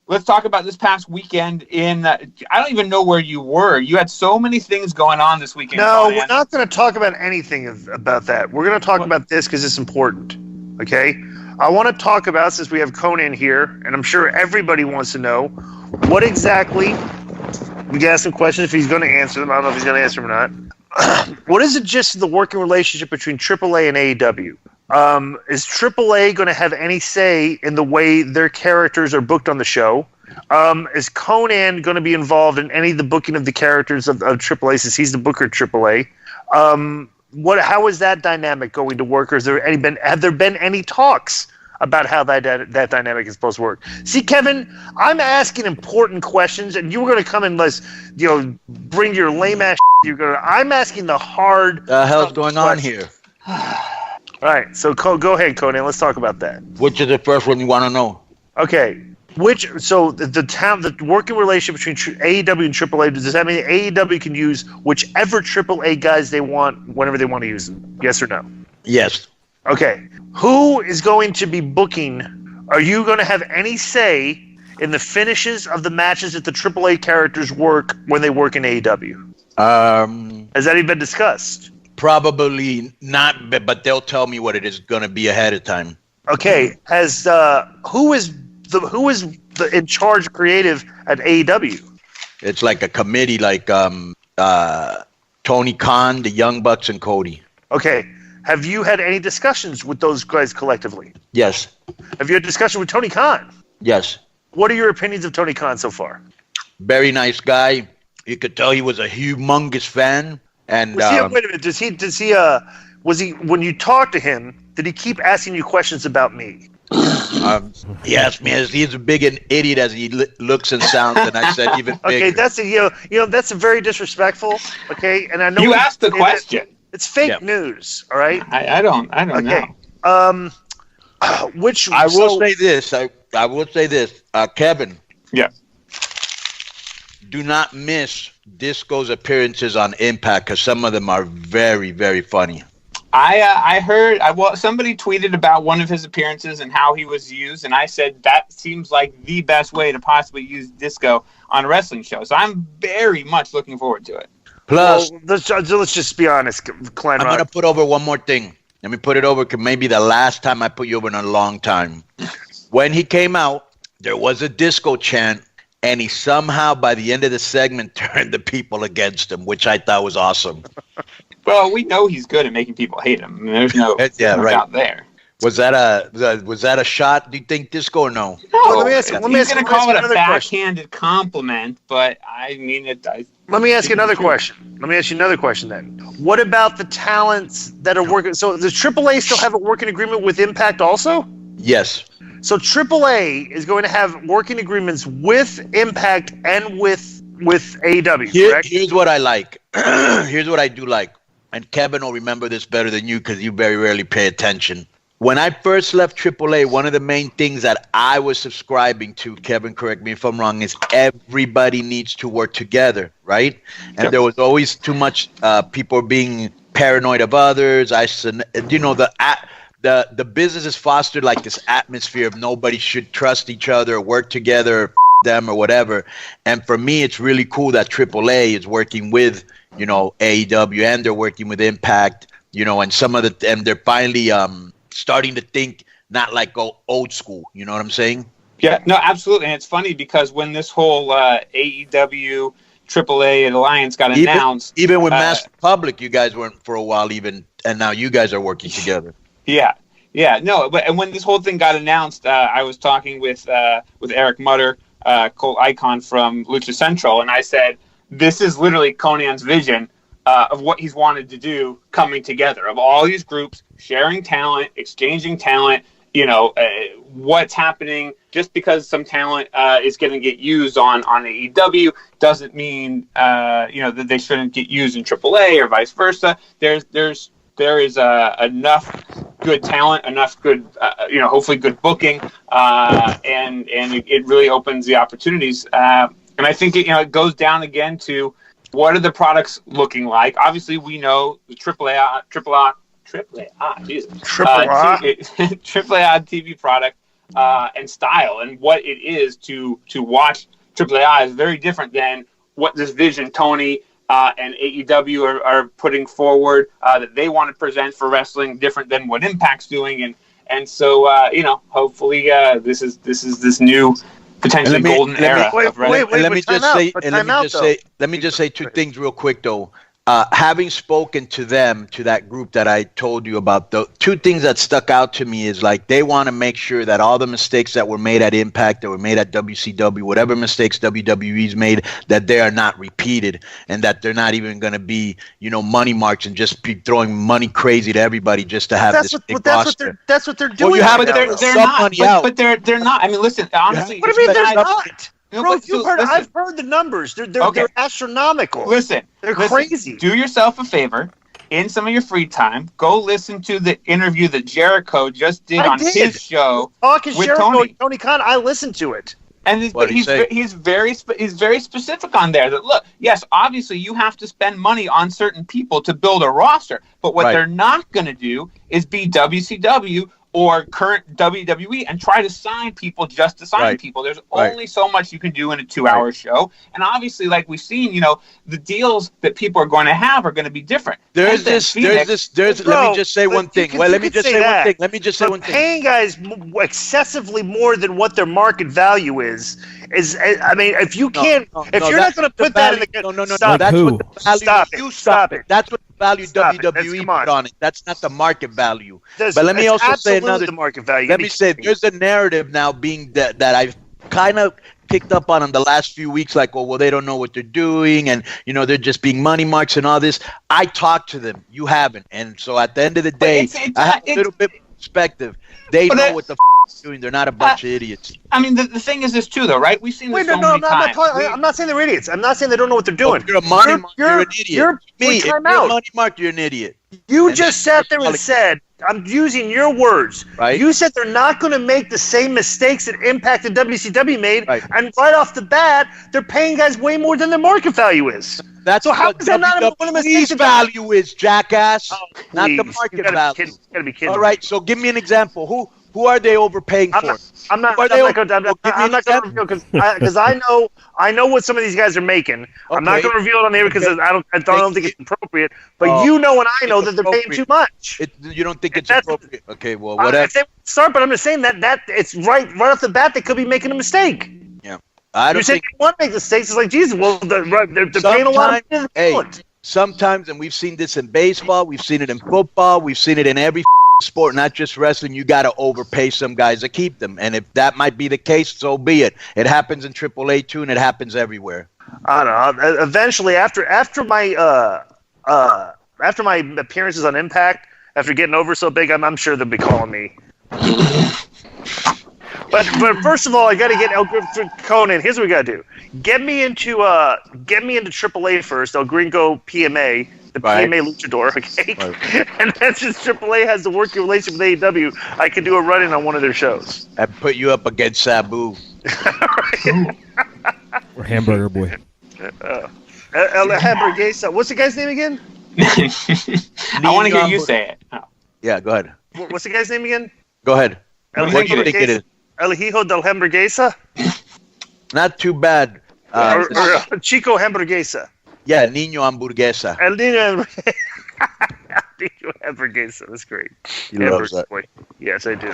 let's talk about this past weekend I don't even know where you were. You had so many things going on this weekend. No, Konnan. we're not going to talk about anything about that. We're going to talk about this because it's important. Okay? I want to talk about, since we have Konnan here, and I'm sure everybody wants to know, what exactly, we can ask him questions if he's going to answer them. I don't know if he's going to answer them or not. What is the gist of the working relationship between AAA and AEW? Is AAA going to have any say in the way their characters are booked on the show? Is Konnan going to be involved in any of the booking of the characters of AAA, since he's the booker of AAA? How is that dynamic going to work? Or have there been any talks about how that dynamic is supposed to work? See, Kevin, I'm asking important questions, and you were going to come and bring your lame ass. I'm asking the hard. The hell's going on here? All right, so go ahead, Konnan. Let's talk about that. Which is the first one you want to know? Okay, the working relationship between AEW and AAA, does that mean AEW can use whichever AAA guys they want whenever they want to use them? Yes or no? Yes. Okay, who is going to be booking? Are you going to have any say in the finishes of the matches that the AAA characters work when they work in AEW? Has that even been discussed? Probably not, but they'll tell me what it is going to be ahead of time. Okay, who is the in charge creative at AEW? It's like a committee, like Tony Khan, the Young Bucks, and Cody. Okay, have you had any discussions with those guys collectively? Yes. Have you had a discussion with Tony Khan? Yes. What are your opinions of Tony Khan so far? Very nice guy. You could tell he was a humongous fan. And wait a minute. Was he when you talked to him? Did he keep asking you questions about me? He asked me, he's as big an idiot as he looks and sounds, and I said even bigger. Okay, that's a very disrespectful. Okay, and I know you asked the question. It's fake news. All right. I don't know. I will say this. I will say this. Kevin. Yeah. Do not miss Disco's appearances on Impact, because some of them are very, very funny. I heard somebody tweeted about one of his appearances and how he was used, and I said that seems like the best way to possibly use Disco on a wrestling show. So I'm very much looking forward to it. Plus, let's just be honest, Klein. I'm going to put over one more thing. Let me put it over, because maybe the last time I put you over in a long time. When he came out, there was a Disco chant, and he somehow, by the end of the segment, turned the people against him, which I thought was awesome. Well, we know he's good at making people hate him. I mean, there's no doubt there. Was that a shot? Do you think, Disco, or no? No, he's going to call it a backhanded compliment, but I mean it. Let me ask you another question. Then. What about the talents that are working? So does AAA still have a working agreement with Impact also? Yes. So AAA is going to have working agreements with Impact and with AEW, correct? Here's what I like. Here's what I do like. And Kevin will remember this better than you, because you very rarely pay attention. When I first left AAA, one of the main things that I was subscribing to, Kevin, correct me if I'm wrong, is everybody needs to work together, right? And there was always too much people being paranoid of others. The business is fostered like this atmosphere of nobody should trust each other, work together, them or whatever. And for me, it's really cool that AAA is working with, AEW, and they're working with Impact, and they're finally starting to think not like old school. You know what I'm saying? Yeah, no, absolutely. And it's funny because when this whole AEW AAA alliance got announced, even with Master Public, you guys weren't for a while even, and now you guys are working together. Yeah, no, and when this whole thing got announced, I was talking with Eric Mutter, Colt Icon from Lucha Central, and I said, this is literally Konnan's vision of what he's wanted to do, coming together of all these groups, sharing talent, exchanging talent. What's happening. Just because some talent is going to get used on AEW doesn't mean that they shouldn't get used in AAA or vice versa. There is enough good talent, enough good, hopefully good booking, and it really opens the operations. And I think it goes down again to what are the products looking like. Obviously, we know the AAA TV product and style, and what it is to watch AAA is very different than what this vision Tony and AEW are putting forward that they want to present for wrestling, different than what Impact's doing, and so hopefully this is this new potentially golden era of wrestling. Let me just say two things real quick though. Having spoken to them, to that group that I told you about, the two things that stuck out to me is like they want to make sure that all the mistakes that were made at Impact, that were made at WCW, whatever mistakes WWE's made, that they are not repeated, and that they're not even going to be, money marks and just be throwing money crazy to everybody just to have this big roster. That's what they're doing. Well, you have they're not. But they're not. I mean, listen, honestly. What do you mean they're not? No, bro, I've heard the numbers. They're astronomical. They're crazy. Do yourself a favor. In some of your free time, go listen to the interview that Jericho just did on his show with Tony Khan. I listened to it. And he's very specific on there that, look, yes, obviously you have to spend money on certain people to build a roster, but what they're not going to do is be WCW or current WWE and try to sign people just to sign people. There's only so much you can do in a 2-hour show. And obviously, like we've seen, the deals that people are going to have are going to be different. Let me just say one thing. Let me just say one thing. Paying guys excessively more than what their market value is, I mean, if you can't, if you're not going to put that in the... Stop it. That's what value WWE put on it. That's not the market value. But let me also say another. The market value. Let me say there's a narrative now being that I've kind of picked up on in the last few weeks, like, well, they don't know what they're doing, and they're just being money marks and all this. I talked to them. You haven't, and so at the end of the day, I have a little bit of perspective. They know what the doing. They're not a bunch of idiots. I mean, the thing is this too, though, right? We've seen this so many times. I'm not saying they're idiots. I'm not saying they don't know what they're doing. If you're a money mark, you're an idiot. If you're a money mark, you're an idiot. You just sat there and said, I'm using your words. Right. You said they're not going to make the same mistakes that Impact and WCW made, and right off the bat, they're paying guys way more than their market value is. So how is that not a mistake? Value is, jackass, not the market value. You gotta be kidding. All right, so give me an example. Who are they overpaying for? I'm not going to reveal because I know what some of these guys are making. Okay. I'm not going to reveal it on here because I don't think it's appropriate. But and I know that they're paying too much. You don't think it's appropriate? Okay, well, whatever. But I'm just saying that it's right off the bat they could be making a mistake. Yeah, I don't think they want to make mistakes. It's like, Jesus, well, they're paying a lot of talent. Sometimes, and we've seen this in baseball, we've seen it in football, we've seen it in every sport, not just wrestling. You got to overpay some guys to keep them, and if that might be the case, so be it. It happens in AAA too, and it happens everywhere. I don't know. Eventually, after my appearances on Impact, after getting over so big, I'm sure they'll be calling me. But first of all, I got to get Konnan. Here's what we got to do: get me into AAA first. El Gringo PMA. The PMA Luchador, okay? Right. And then since AAA has the working relationship with AEW, I can do a run-in on one of their shows. And put you up against Sabu. Or Hamburger Boy. El Hamburguesa. What's the guy's name again? I want to hear you say it. Oh. Yeah, go ahead. What's the guy's name again? Go ahead. What do you think it is? El Hijo del Hamburguesa? Not too bad. Or Chico Hamburguesa. Yeah, Niño Hamburguesa. El Niño Hamburguesa. That's great. He loves that. Yes, I do.